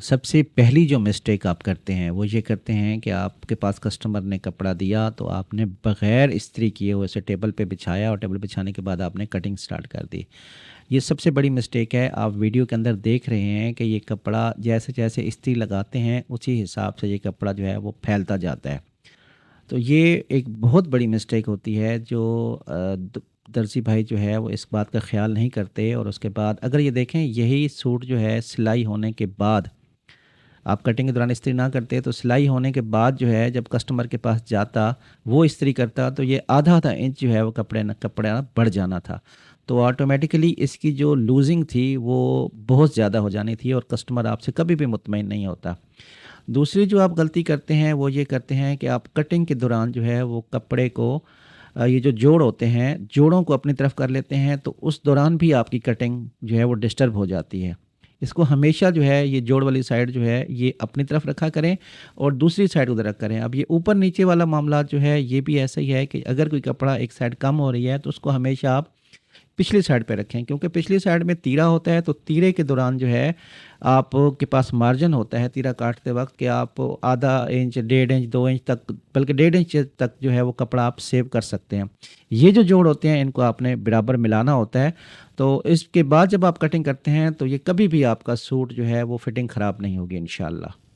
سب سے پہلی جو مسٹیک آپ کرتے ہیں وہ یہ کرتے ہیں کہ آپ کے پاس کسٹمر نے کپڑا دیا تو آپ نے بغیر استری کیے ہوئے اسے ٹیبل پہ بچھایا، اور ٹیبل بچھانے کے بعد آپ نے کٹنگ سٹارٹ کر دی۔ یہ سب سے بڑی مسٹیک ہے۔ آپ ویڈیو کے اندر دیکھ رہے ہیں کہ یہ کپڑا جیسے جیسے استری لگاتے ہیں اسی حساب سے یہ کپڑا جو ہے وہ پھیلتا جاتا ہے۔ تو یہ ایک بہت بڑی مسٹیک ہوتی ہے جو درزی بھائی جو ہے وہ اس بات کا خیال نہیں کرتے، اور اس کے بعد اگر یہ دیکھیں یہی سوٹ جو ہے سلائی ہونے کے بعد آپ کٹنگ کے دوران استری نہ کرتے تو سلائی ہونے کے بعد جو ہے جب کسٹمر کے پاس جاتا وہ استری کرتا تو یہ آدھا انچ جو ہے وہ کپڑا بڑھ جانا تھا، تو آٹومیٹیکلی اس کی جو لوزنگ تھی وہ بہت زیادہ ہو جانی تھی، اور کسٹمر آپ سے کبھی بھی مطمئن نہیں ہوتا۔ دوسری جو آپ غلطی کرتے ہیں وہ یہ کرتے ہیں کہ آپ کٹنگ کے دوران جو ہے وہ کپڑے کو یہ جو جوڑ ہوتے ہیں جوڑوں کو اپنی طرف کر لیتے ہیں، تو اس دوران بھی آپ کی کٹنگ جو ہے وہ ڈسٹرب ہو جاتی ہے۔ اس کو ہمیشہ جو ہے یہ جوڑ والی سائڈ جو ہے یہ اپنی طرف رکھا کریں اور دوسری سائڈ ادھر رکھ کریں۔ اب یہ اوپر نیچے والا معاملات جو ہے یہ بھی ایسا ہی ہے کہ اگر کوئی کپڑا ایک سائڈ کم ہو رہی ہے تو اس کو ہمیشہ آپ پچھلی سائڈ پہ رکھیں، کیونکہ پچھلی سائڈ میں تیرا ہوتا ہے، تو تیرے کے دوران جو ہے آپ کے پاس مارجن ہوتا ہے تیرا کاٹتے وقت کہ آپ آدھا انچ، 1.5 انچ، 2 انچ تک، بلکہ 1.5 انچ تک جو ہے وہ کپڑا آپ سیو کر سکتے ہیں۔ یہ جو جوڑ ہوتے ہیں ان کو آپ نے برابر ملانا ہوتا ہے، تو اس کے بعد جب آپ کٹنگ کرتے ہیں تو یہ کبھی بھی آپ کا سوٹ جو ہے وہ فٹنگ خراب نہیں ہوگی انشاءاللہ۔